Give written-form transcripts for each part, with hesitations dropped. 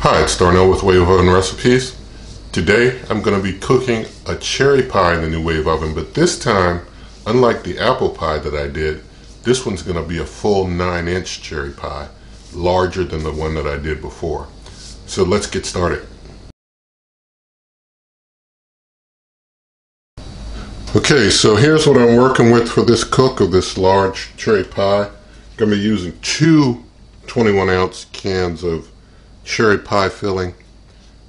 Hi, it's Darnell with Wave Oven Recipes. Today I'm going to be cooking a cherry pie in the new Wave Oven, but this time, unlike the apple pie that I did, this one's going to be a full 9-inch cherry pie, larger than the one that I did before. So let's get started. Okay, so here's what I'm working with for this cook of this large cherry pie. I'm going to be using two 21-ounce cans of cherry pie filling.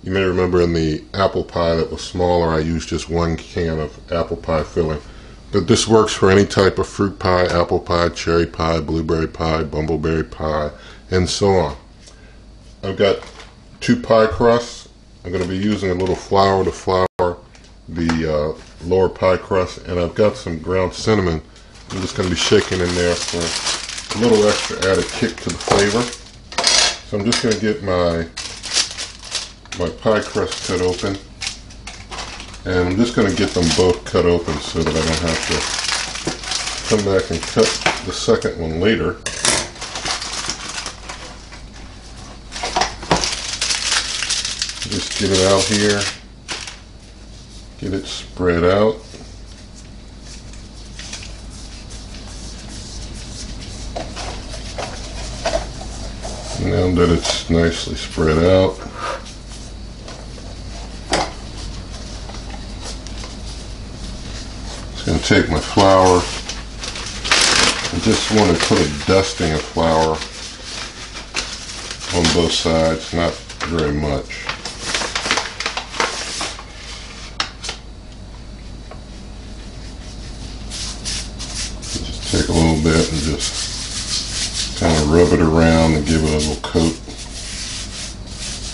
You may remember in the apple pie that was smaller, I used just one can of apple pie filling. But this works for any type of fruit pie, apple pie, cherry pie, blueberry pie, bumbleberry pie, and so on. I've got two pie crusts. I'm going to be using a little flour to flour the lower pie crust, and I've got some ground cinnamon. I'm just going to be shaking in there for a little extra added kick to the flavor. So I'm just going to get my pie crust cut open, and I'm just going to get them both cut open so that I don't have to come back and cut the second one later. Just get it out here, get it spread out. Now that it's nicely spread out, I'm going to take my flour. I just want to put a dusting of flour on both sides, not very much. Just take a little bit and just kind of rub it around and give it a little coat,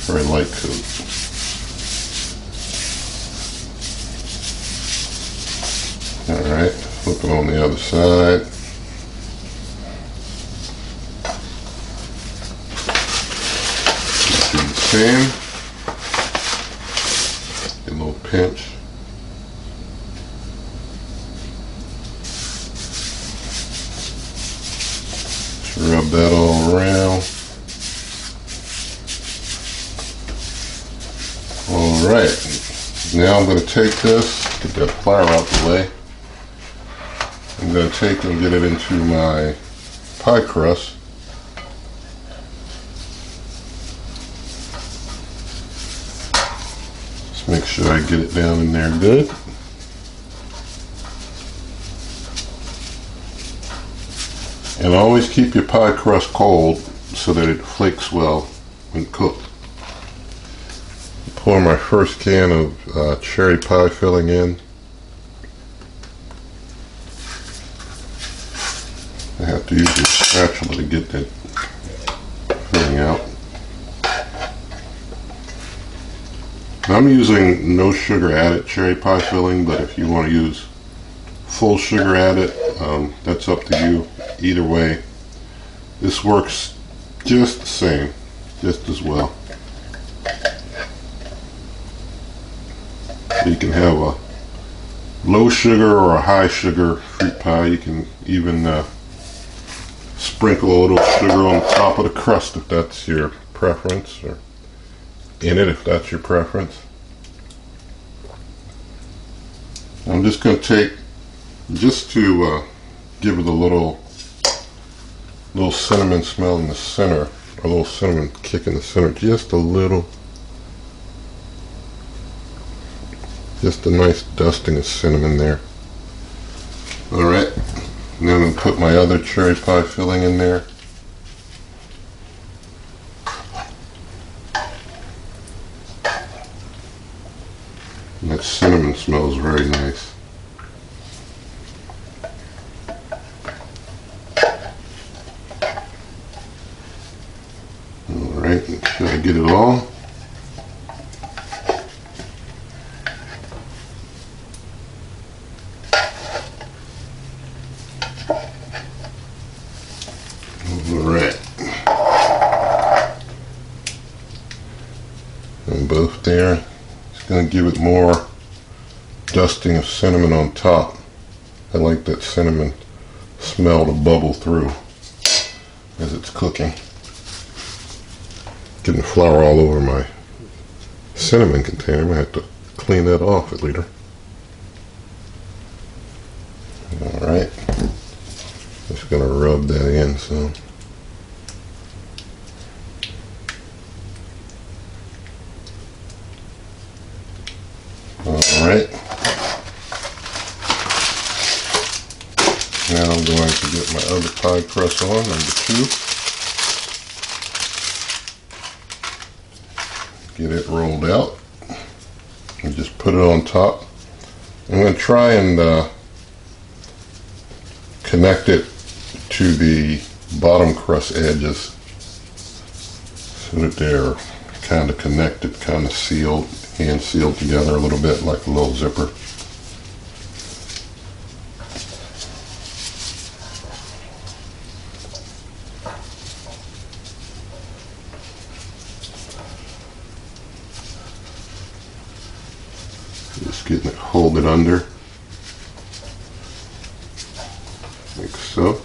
very light coat. Alright, flip it on the other side. Do the same. Get a little pinch. Rub that all around. Alright, now I'm going to take this, get that flour out the way. I'm going to take and get it into my pie crust. Just make sure I get it down in there good. And always keep your pie crust cold so that it flakes well when cooked. Pour my first can of cherry pie filling in. I have to use a spatula to get that filling out. I'm using no sugar added cherry pie filling, but if you want to use full sugar added, that's up to you. Either way, this works just the same, just as well. You can have a low sugar or a high sugar fruit pie. You can even sprinkle a little sugar on the top of the crust if that's your preference, or in it if that's your preference. I'm just going to take, just to give it a little cinnamon smell in the center, a little cinnamon kick in the center, just a little, just a nice dusting of cinnamon there. Alright, now I'm going to put my other cherry pie filling in there. And that cinnamon smells very nice. Alright, make sure I get it all. Alright. And both there. Just going to give it more dusting of cinnamon on top. I like that cinnamon smell to bubble through as it's cooking. getting flour all over my cinnamon container. I'm going to have to clean that off later. Alright. Just going to rub that in some. Alright. Now I'm going to get my other pie crust on, number 2. Get it rolled out and just put it on top. I'm going to try and connect it to the bottom crust edges so that they're kind of connected, kind of sealed, hand sealed together a little bit like a little zipper. Just getting it, hold it under, like so.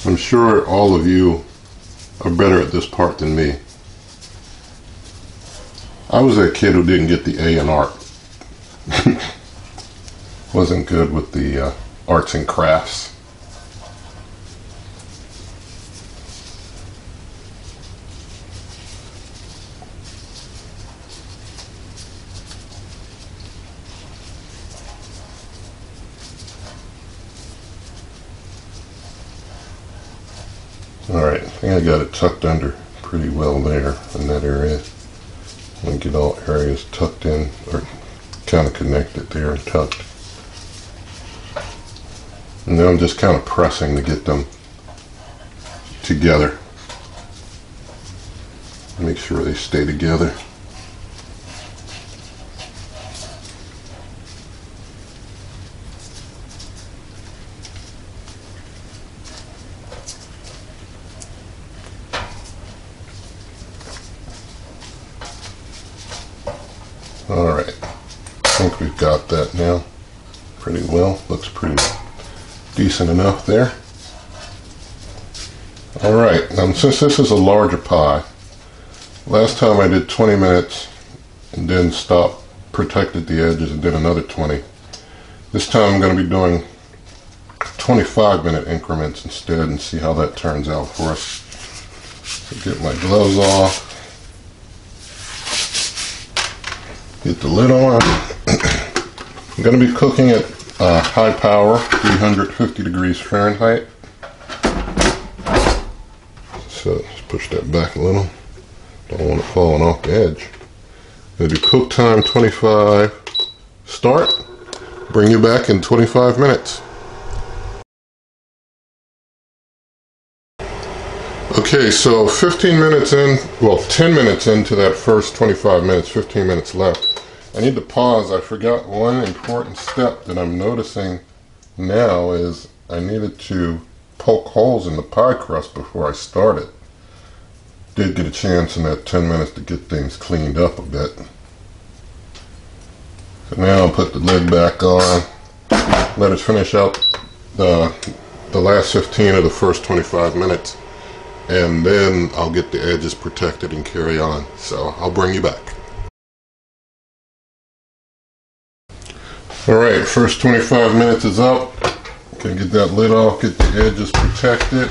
I'm sure all of you are better at this part than me. I was that kid who didn't get the A in art. Wasn't good with the arts and crafts. Alright, I think I got it tucked under pretty well there in that area. I'm going to get all areas tucked in, or kind of connected there and tucked. And then I'm just kind of pressing to get them together. Make sure they stay together. Alright, I think we've got that now pretty well. Looks pretty decent enough there. Alright, since this is a larger pie, last time I did 20 minutes and then stopped, protected the edges and did another 20. This time I'm going to be doing 25-minute increments instead and see how that turns out for us. So get my gloves off. Get the lid on. I'm going to be cooking at high power, 350 degrees Fahrenheit. So let's push that back a little. Don't want it falling off the edge. Going to do cook time 25. Start. Bring you back in 25 minutes. Okay, so 15 minutes in, well 10 minutes into that first 25 minutes, 15 minutes left. I need to pause. I forgot one important step that I'm noticing now is I needed to poke holes in the pie crust before I started. Did get a chance in that 10 minutes to get things cleaned up a bit. So now I'll put the lid back on, let it finish out the last 15 of the first 25 minutes, and then I'll get the edges protected and carry on. So I'll bring you back. Alright, first 25 minutes is up. Can get that lid off, get the edges protected.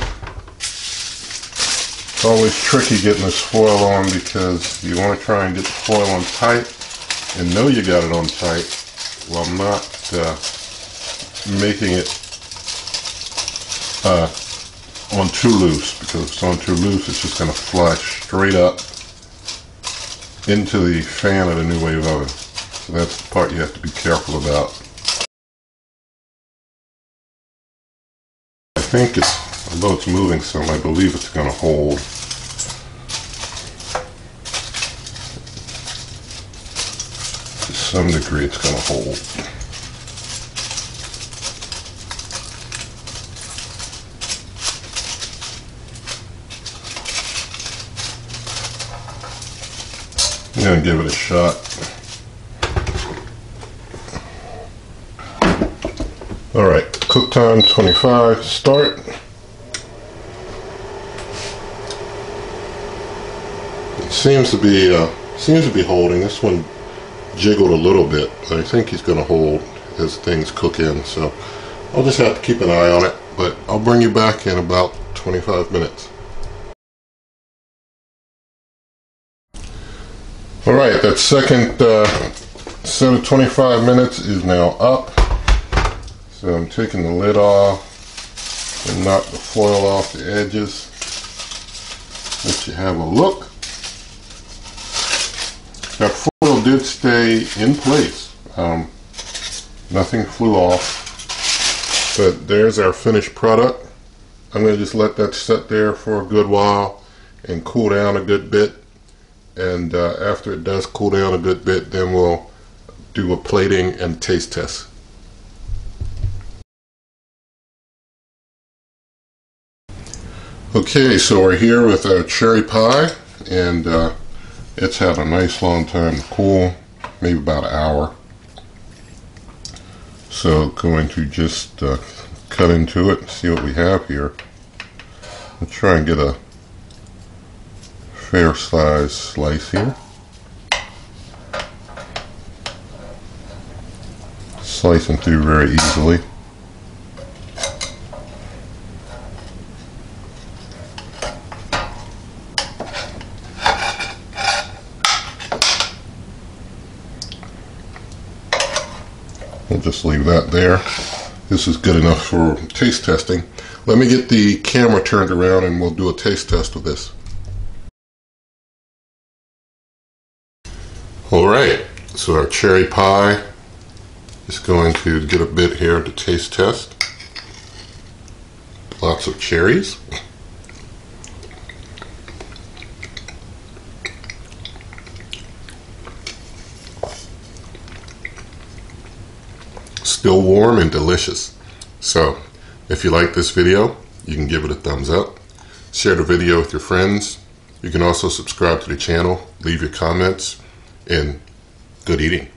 It's always tricky getting this foil on because you want to try and get the foil on tight and know you got it on tight while not making it on too loose, because if it's on too loose it's just going to fly straight up into the fan of the New Wave oven. So that's the part you have to be careful about. I think it's, although it's moving some, I believe it's going to hold. To some degree it's going to hold. I'm going to give it a shot. All right, cook time 25, start. It seems to be holding. This one jiggled a little bit, but I think he's going to hold as things cook in. So I'll just have to keep an eye on it, but I'll bring you back in about 25 minutes. All right, that second set of 25 minutes is now up. So I'm taking the lid off and knock the foil off the edges. Let you have a look. That foil did stay in place. Nothing flew off. But there's our finished product. I'm going to just let that sit there for a good while and cool down a good bit. And after it does cool down a good bit, then we'll do a plating and taste test. Okay, so we're here with our cherry pie, and it's had a nice long time to cool, maybe about an hour. So going to just cut into it and see what we have here. I'll try and get a fair size slice here. Slicing through very easily. We'll just leave that there. This is good enough for taste testing. Let me get the camera turned around and we'll do a taste test with this. Alright, so our cherry pie is going to get a bit here to taste test. Lots of cherries. Still warm and delicious. So, if you like this video, you can give it a thumbs up. Share the video with your friends. You can also subscribe to the channel, leave your comments, and good eating.